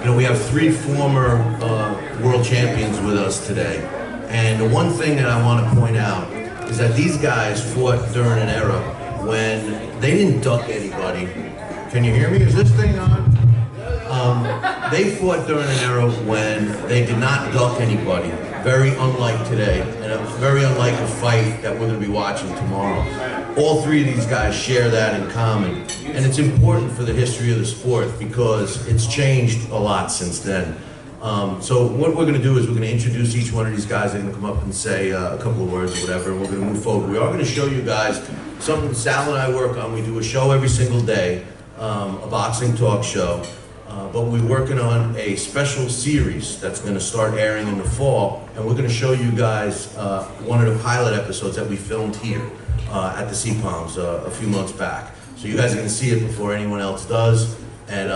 You know, we have three former world champions with us today. And the one thing that I want to point out is that these guys fought during an era when they didn't duck anybody. Can you hear me? Is this thing on? They fought during an era when they did not duck anybody. Very unlike today, and very unlike a fight that we're going to be watching tomorrow. All three of these guys share that in common. And it's important for the history of the sport because it's changed a lot since then. So what we're going to do is we're going to introduce each one of these guys. They're going to come up and say a couple of words or whatever, and we're going to move forward. We are going to show you guys something Sal and I work on. We do a show every single day, a boxing talk show. But we're working on a special series that's going to start airing in the fall, and we're going to show you guys one of the pilot episodes that we filmed here at the Sea Palms a few months back. So you guys are going to see it before anyone else does. And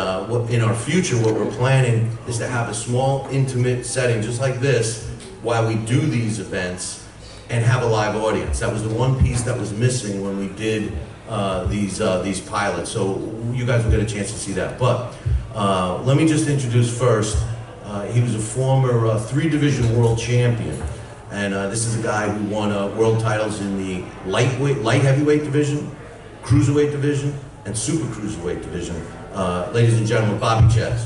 in our future, what we're planning is to have a small, intimate setting just like this while we do these events and have a live audience. That was the one piece that was missing when we did these pilots. So you guys will get a chance to see that. But let me just introduce first, he was a former 3-division world champion. And this is a guy who won world titles in the light heavyweight division, cruiserweight division, and super cruiserweight division. Ladies and gentlemen, Bobby Czyz.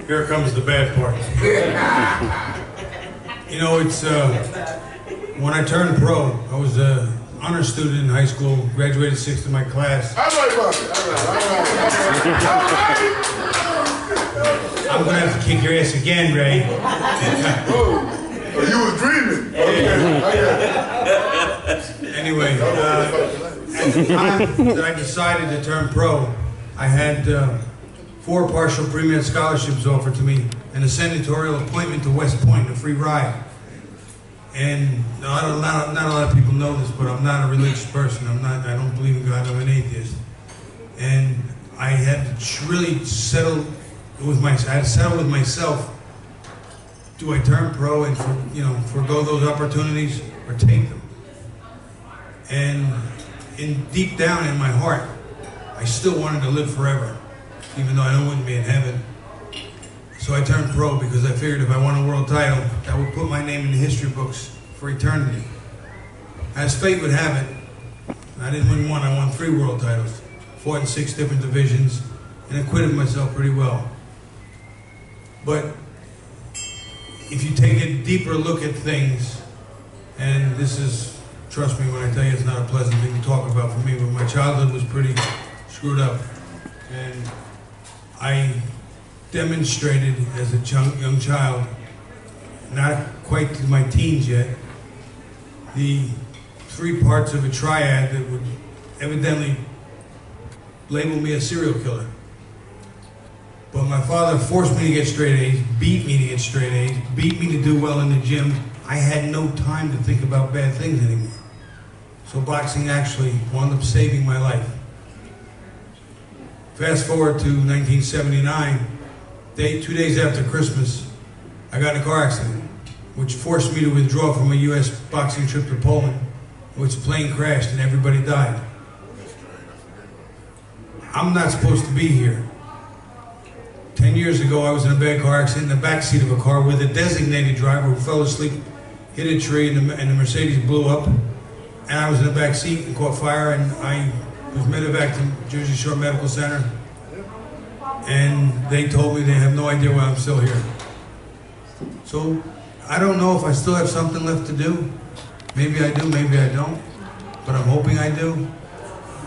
Here comes the bad part. You know, it's when I turned pro, I was an honor student in high school, graduated 6th in my class. I'm gonna have to kick your ass again, Ray. Oh, you was dreaming. Anyway, at the time that I decided to turn pro, I had 4 partial pre-med scholarships offered to me and a senatorial appointment to West Point, a free ride. And not a lot of people know this, but I'm not a religious person. I don't believe in God. I'm an atheist. And I had to really settle with myself. Do I turn pro and forgo those opportunities or take them? And deep down in my heart, I still wanted to live forever, even though I wouldn't be in heaven. So I turned pro because I figured if I won a world title, that would put my name in the history books for eternity. As fate would have it, I didn't win one, I won 3 world titles, fought in 6 different divisions, and acquitted myself pretty well. But if you take a deeper look at things, and this is, trust me when I tell you it's not a pleasant thing to talk about for me, but my childhood was pretty screwed up. And I demonstrated as a young child, not quite to my teens yet, the 3 parts of a triad that would evidently label me a serial killer. But my father forced me to get straight A's, beat me to get straight A's, beat me to do well in the gym. I had no time to think about bad things anymore. So boxing actually wound up saving my life. Fast forward to 1979, 2 days after Christmas, I got in a car accident, which forced me to withdraw from a U.S. boxing trip to Poland, which plane crashed and everybody died. I'm not supposed to be here. 10 years ago, I was in a bad car accident in the back seat of a car with a designated driver who fell asleep, hit a tree, and the Mercedes blew up. And I was in the back seat and caught fire, and I was medevaced to Jersey Shore Medical Center. And they told me they have no idea why I'm still here. So I don't know if I still have something left to do. Maybe I do, maybe I don't. But I'm hoping I do.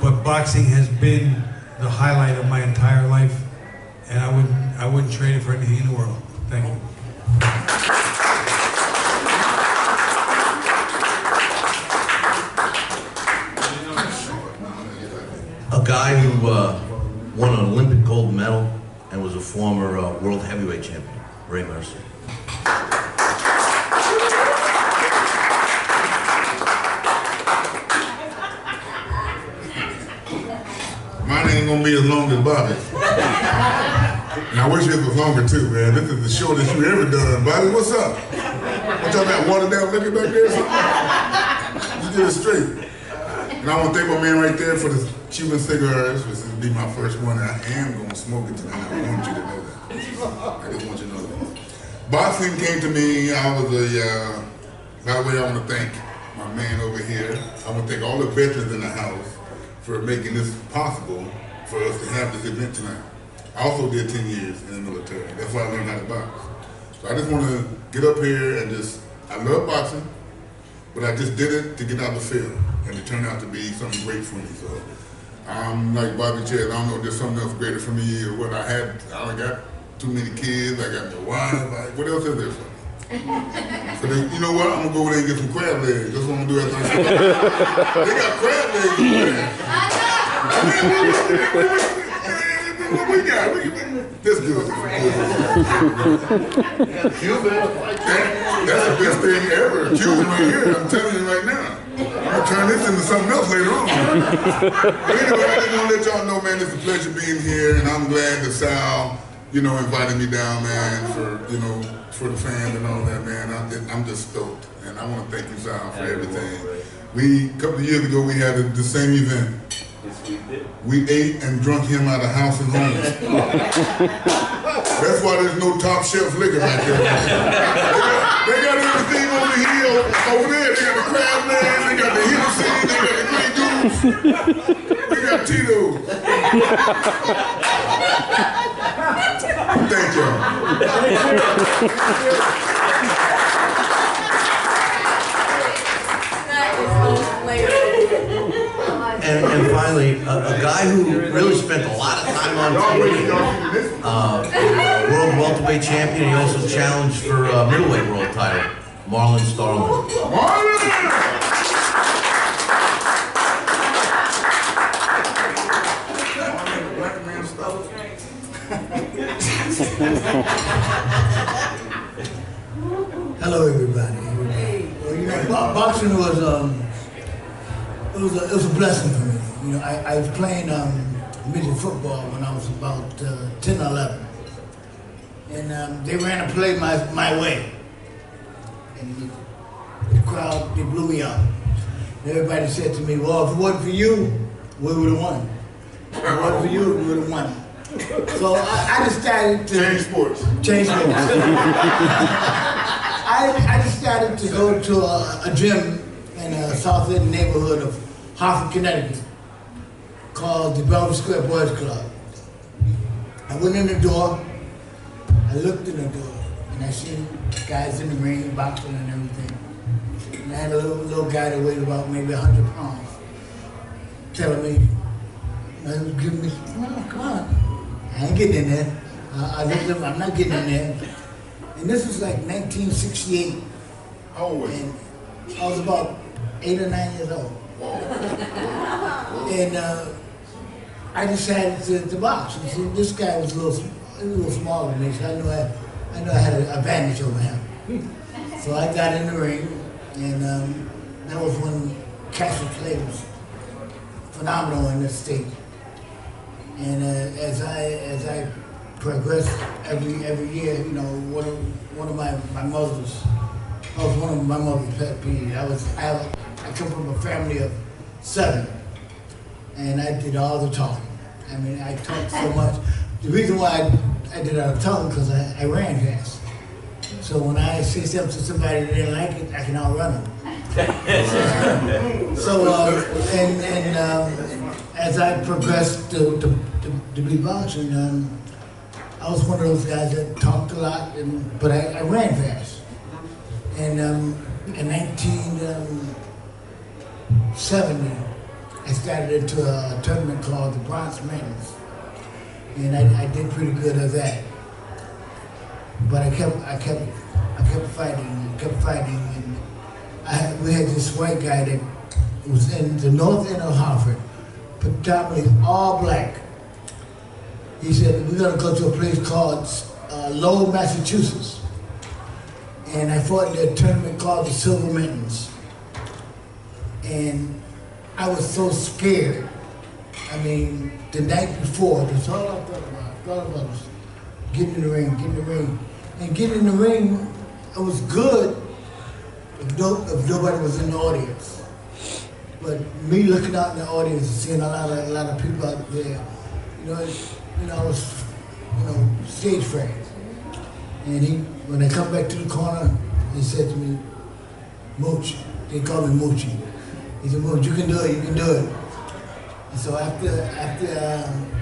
But boxing has been the highlight of my entire life. And I wouldn't trade it for anything in the world. Thank you. A guy who won an Olympic gold medal and was a former world heavyweight champion, Ray Mercer. Mine ain't gonna be as long as Bobby's. And I wish it was longer too, man. This is the shortest you ever done. Bobby, what's up? What y'all got, watered down liquor back there? Let's get it straight. And I want to thank my man right there for the Cuban cigars. This will be my first one, and I am going to smoke it tonight. I want you to know that. I just want you to know that. Boxing came to me. I was by the way, I want to thank my man over here. I want to thank all the veterans in the house for making this possible for us to have this event tonight. I also did 10 years in the military. That's why I learned how to box. So I just want to get up here and I love boxing, but I just did it to get out the field, and it turned out to be something great for me. So I'm like Bobby Czyz. I don't know if there's something else greater for me or what. I got too many kids. I got my wife. What else is there for me? So then, you know what? I'm gonna go over there and get some crab legs. That's what I'm gonna do after I show. They got crab legs over there. What we got? This good. That's the best thing ever. Cuban right here. I'm telling you right now. I'm gonna turn this into something else later on. But anyway, I just want to let y'all know, man, it's a pleasure being here, and I'm glad that Sal, invited me down, man, for the fans and all that, man. I'm just stoked, and I want to thank you, Sal, for everything. A couple of years ago, we had the same event. We ate and drunk him out of house and home. That's why there's no top shelf liquor back there. They got everything over here, over there. They got the crab legs, they got the Hennessy, they got the Grey Goose. They got Tito's. Thank y'all. And finally, a guy who really spent a lot of time on TV, world welterweight champion. He also challenged for middleweight world title, Marlon Starling. Hello, everybody. Well, boxing was it was a blessing for me. I was playing midget football when I was about 10 or 11, and they ran a play my way, and the crowd, they blew me out. And everybody said to me, "Well, if it wasn't for you, we would have won. If it wasn't for you, we would have won." So I decided to change sports. I decided to go to a gym in a South End neighborhood of Hartford, Connecticut, called the Bellevue Square Boys Club. I went in the door, I looked in the door, and I seen guys in the ring, boxing and everything. And I had a little guy that weighed about maybe 100 pounds, telling me, he was giving me, come on. I ain't getting in there. I looked at him, I'm not getting in there. And this was like 1968. How old was you? I was about 8 or 9 years old. And I decided to box. And see, this guy was a little smaller than me, so I knew I had an advantage over him. So I got in the ring, and that was when Castle Clay was phenomenal in this state. And as I progressed every year, one of my mother's pet peeves. I come from a family of 7, and I did all the talking. I mean, I talked so much. The reason why I did all the talking because I ran fast. So when I say something to somebody that didn't like it, I can outrun them. As I progressed to be boxing, I was one of those guys that talked a lot, but I ran fast. And in 1970, I started into a tournament called the Bronx Men's, and I did pretty good at that. But I kept fighting, and we had this white guy that was in the north end of Hartford, predominantly all black. He said, we're gonna go to a place called Lowell, Massachusetts. And I fought in a tournament called the Silver Mittens. And I was so scared. I mean, the night before, that's all I thought about. get in the ring, get in the ring. And getting in the ring, it was good if nobody was in the audience. But me looking out in the audience and seeing a lot of people out there, I was, stage fright. And when I come back to the corner, he said to me, Mooch, they call me Moochie. He said, Mooch, you can do it, you can do it. And so after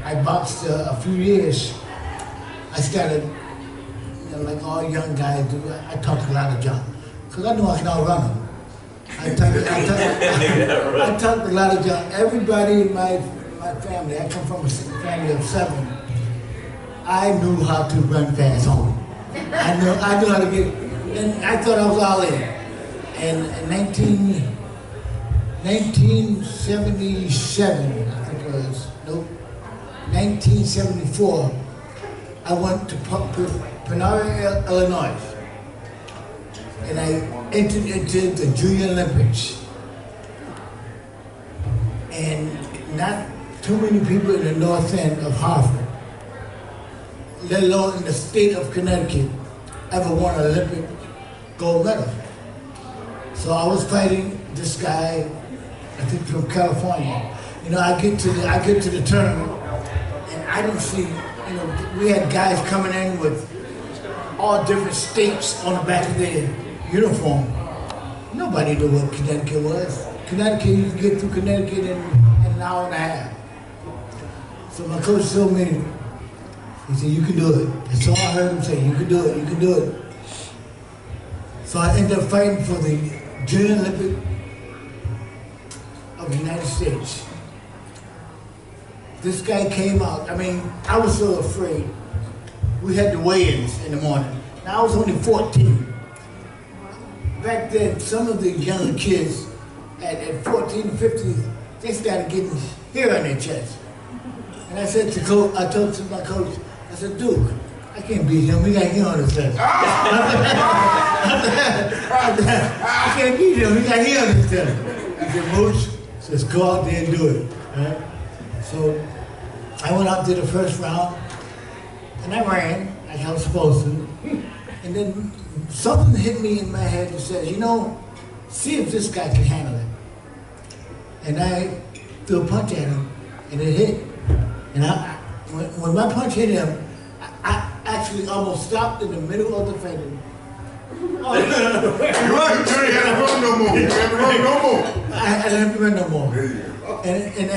I boxed a few years, I started, like all young guys do, I talked a lot of junk. Because I knew I could outrun them. I talked a lot of junk. Everybody in my family, I come from a family of 7, I knew how to run fast home. I knew how to get, and I thought I was all in. And in 1977, I think it was, 1974, I went to Peoria, Illinois, and I entered into the Junior Olympics. And not too many people in the north end of Hartford, let alone in the state of Connecticut, ever won an Olympic gold medal. So I was fighting this guy, I think from California. I get to the tournament, and I didn't see, we had guys coming in with all different states on the back of their uniform. Nobody knew what Connecticut was. Connecticut, you can get through Connecticut in an hour and a half. So my coach told me, he said, you can do it. That's all I heard him say, you can do it, you can do it. So I ended up fighting for the Junior Olympic of the United States. This guy came out, I was so afraid. We had the weigh-ins in the morning. Now I was only 14. Back then, some of the younger kids at 14, 15, they started getting hair on their chest. And I said to coach, I told to my coach, I said, Duke, I can't beat him, he got hair on his chest. I can't beat him, he got hair on his chest. I said, Mooch, says go out there and do it. Right? So I went out there the first round, and I ran like I was supposed to. And then something hit me in my head that says, see if this guy can handle it. And I threw a punch at him, and it hit. And when my punch hit him, I actually almost stopped in the middle of the fight. You're right, you can't run no more. You can't run no more. I didn't run no more. And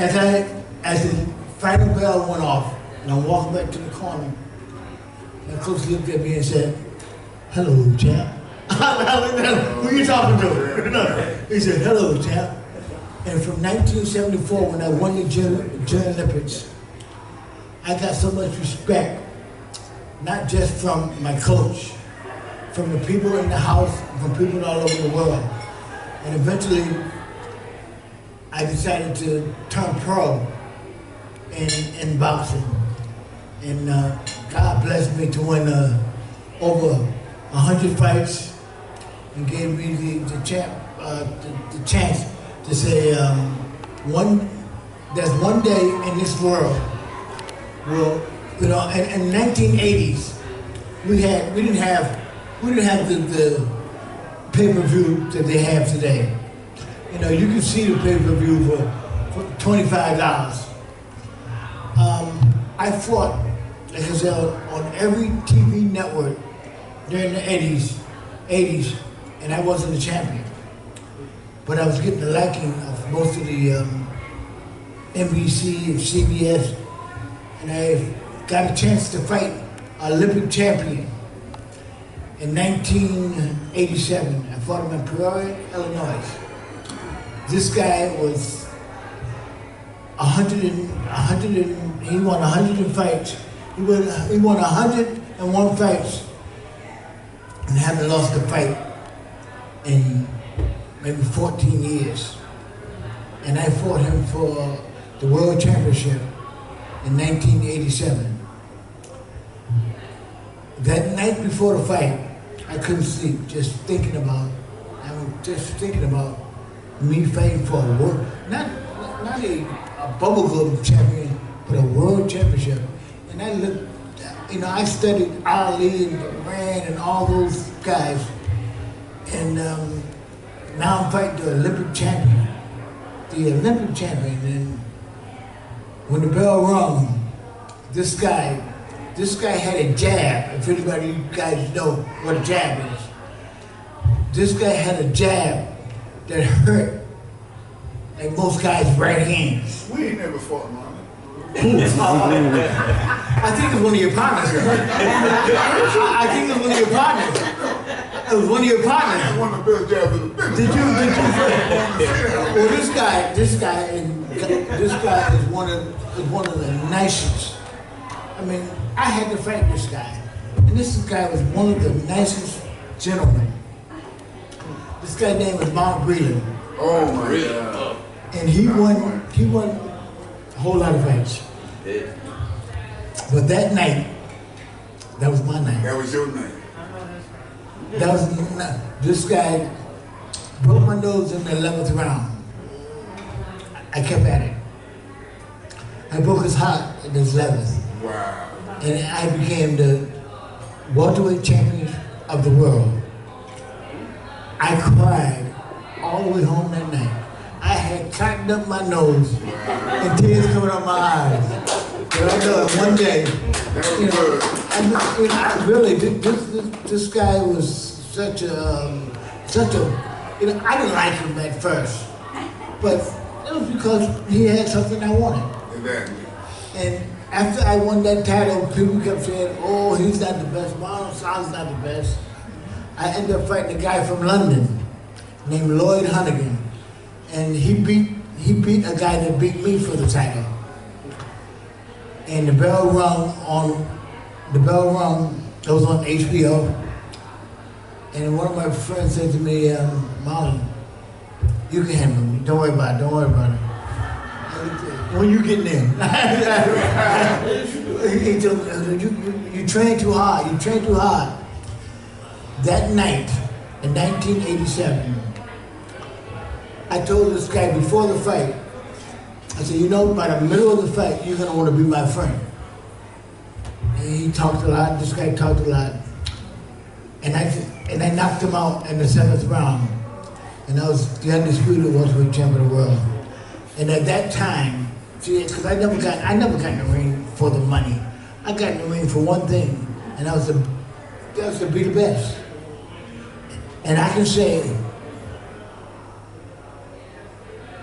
as the final bell went off, and I'm walking back to the corner, my coach looked at me and said, hello, champ. Who you talking to? He said, hello, champ. And from 1974, when I won the Junior Olympics, I got so much respect, not just from my coach, from the people in the house, from people all over the world. And eventually, I decided to turn pro in boxing. And God blessed me to win over 100 fights and gave me the chance to say, there's one day in this world where, in the 1980s, we didn't have the pay-per-view that they have today. You can see the pay-per-view for $25. I fought, like I said, on every TV network during the 80s, and I wasn't a champion. But I was getting the liking of most of the NBC and CBS, and I got a chance to fight an Olympic champion. In 1987, I fought him in Peoria, Illinois. This guy was he won 100 fights. He won 101 fights and haven't lost a fight in maybe 14 years. And I fought him for the World Championship in 1987. That night before the fight, I couldn't sleep, just thinking about me fighting for a world, not a bubblegum champion, but a world championship. And I looked you know, I studied Ali and Duran and all those guys, and now I'm fighting the Olympic champion. And when the bell rung, this guy had a jab. If anybody you guys know what a jab is, this guy had a jab that hurt like most guys' right hands. We ain't never fought, man. I think it's one of your partners. I think it's one of your partners. It was one of your partners. One of the best jabs in the business. Did you? Well, this guy is one of the nicest. I mean, I had to fight this guy, and this guy was one of the nicest gentlemen. This guy's name is Mark Breland. Oh my God! And he won a whole lot of fights. But that night, that was my night. That was your night. This guy broke my nose in the 11th round. I kept at it. I broke his heart in his 11th. Wow. And I became the welterweight champion of the world. I cried all the way home that night. I had cotton up my nose and tears coming out my eyes. But I know one day, you know, I really, this guy was such a, you know, I didn't like him at first, but it was because he had something I wanted. Exactly. And after I won that title, people kept saying, "Oh, he's not the best. Marlon Starling's not the best." I ended up fighting a guy from London named Lloyd Hunnigan, and he beat a guy that beat me for the title. And the bell rung. It was on HBO. And one of my friends said to me, "Marlon, you can handle me. Don't worry about it. When you getting in?" He told me, you train too hard. You train too hard. That night, in 1987, I told this guy before the fight, I said, you know, by the middle of the fight, you're going to want to be my friend. And he talked a lot. This guy talked a lot. And I knocked him out in the 7th round. And I was the undisputed welterweight champion of the world. And at that time, see, because I never got in the ring for the money. I got in the ring for one thing, and that was to be the best. And I can say,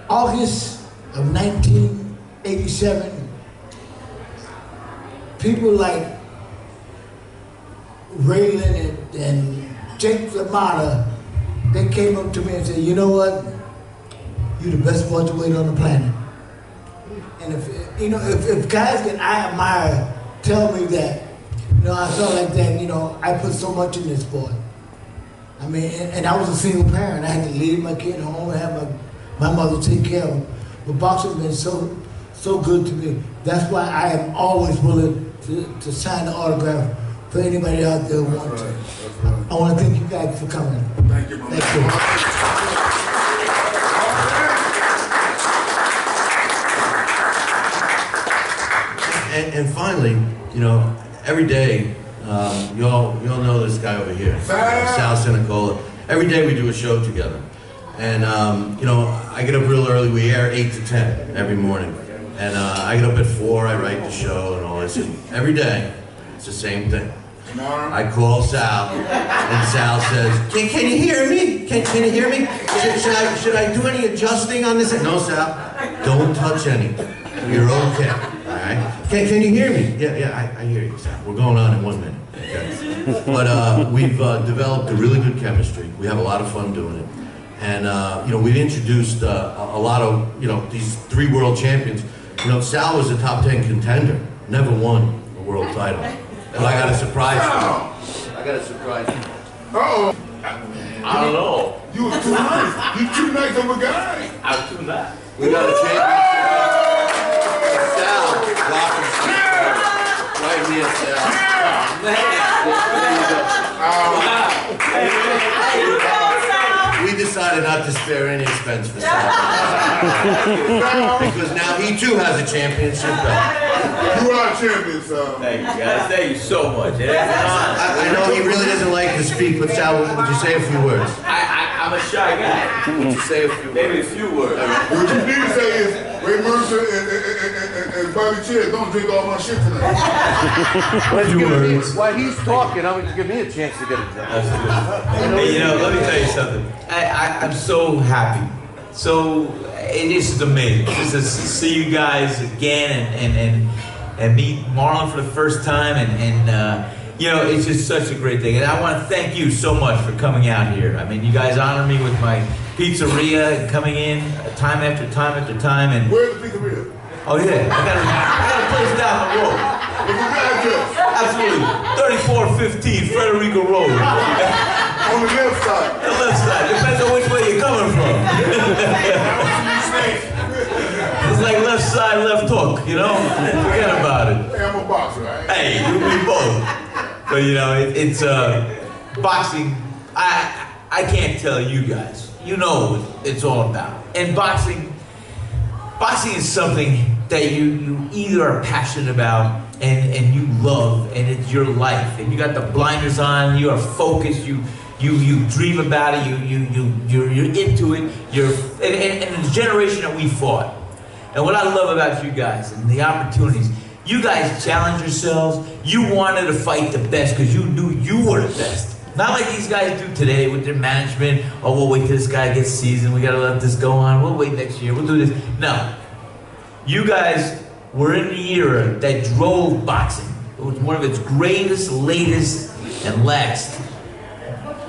August of 1987, people like Raylan and Jake LaMotta, they came up to me and said, you know what? You're the best welterweight on the planet. And if guys that I admire tell me that, you know, I felt like that, you know, I put so much in this sport. I mean, and I was a single parent. I had to leave my kid home and have my mother take care of him. But boxing has been so good to me. That's why I am always willing to sign the autograph for anybody out there who wants to. I want to thank you guys for coming. Thank you, man. Thank you. And finally, you know, every day, you all know this guy over here, Sal Senecola. Every day we do a show together. And, you know, I get up real early. We air 8 to 10 every morning. And I get up at 4, I write the show and all this. And every day, it's the same thing. I call Sal, and Sal says, can you hear me? Can you hear me? Should I do any adjusting on this? No, Sal, don't touch anything. You're okay, all right? Can you hear me? Yeah, I hear you, Sal. We're going on in 1 minute, okay? But we've developed a really good chemistry. We have a lot of fun doing it. And, you know, we've introduced a lot of, you know, these 3 world champions. You know, Sal was a top 10 contender, never won a world title. But I got a surprise for you. I got a surprise for you. Uh-oh. I don't know. You was too nice. You too nice of a guy. I'm too nice. We got a championship. Sal, rocking right here, Sal. We decided not to spare any expense for Sal. Because now he too has a championship belt. You are champion, son. Thank you, guys. Thank you so much. It is an honor. I know he really doesn't like to speak, but Sal, would you say a few words? I'm a shy guy. Would you say a few words? Maybe a few words. What you need to say is, Ray Mercer and Bobby Czyz, don't drink all my shit tonight. While he's talking, I'm gonna give me a chance to get it done. Hey, let me tell you something. I'm so happy. So it is amazing just to see you guys again and meet Marlon for the first time and it's just such a great thing. And I want to thank you so much for coming out here. I mean, you guys honor me with my pizzeria and coming in time after time after time. And Where's the pizzeria? oh yeah, I got a place down the road. Absolutely, 3415 Frederica Road. On the left side. The left side. Depends on which way you're coming from. It's like left side, left hook, Forget about it. Hey, I'm a boxer, right? Hey, you be both. But it's boxing. I can't tell you guys. You know what it's all about. And boxing is something that you either are passionate about and you love, and it's your life. And you got the blinders on. You are focused. You dream about it. You're into it. And the generation that we fought. And what I love about you guys and the opportunities, you guys challenge yourselves. You wanted to fight the best because you knew you were the best. Not like these guys do today with their management. Oh, we'll wait till this guy gets seasoned. We got to let this go on. We'll wait next year. We'll do this. No. You guys were in the era that drove boxing. It was one of its greatest, latest, and last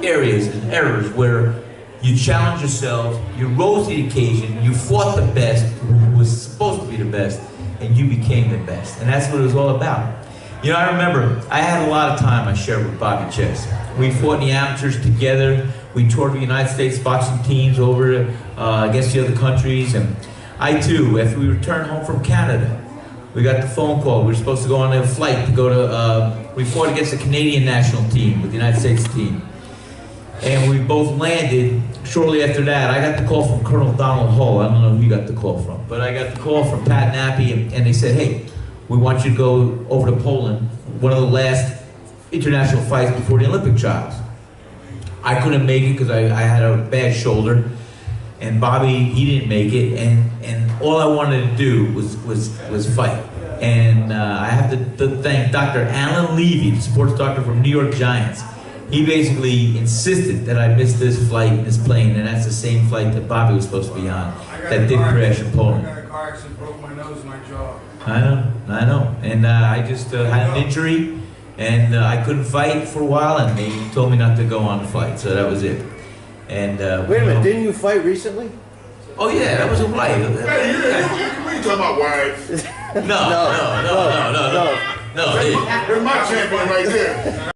areas and eras where you challenged yourselves, you rose to the occasion, you fought the best, who was supposed to be the best, and you became the best. And that's what it was all about. I remember, I had a lot of time I shared with Bobby Czyz. We fought in the amateurs together. We toured the United States boxing teams over against the other countries. And I too, after we returned home from Canada, we got the phone call. We were supposed to go on a flight to go to, we fought against the Canadian national team with the United States team. And we both landed. Shortly after that, I got the call from Colonel Donald Hull. I don't know who you got the call from, but I got the call from Pat Nappy, and they said, hey, we want you to go over to Poland, one of the last international fights before the Olympic trials. I couldn't make it because I had a bad shoulder, and Bobby, he didn't make it, and all I wanted to do was fight. And I have to thank Dr. Alan Levy, the sports doctor from New York Giants. He basically insisted that I miss this flight, this plane, and that's the same flight that Bobby was supposed to be on that did crash in Poland. I got a car accident, broke my nose and my jaw. I know. And I just had an injury, and I couldn't fight for a while, and they told me not to go on the fight, so that was it. And Wait a minute, didn't you fight recently? Oh yeah, that was a fight. Hey, you talking about wives? No. That's my champion right there.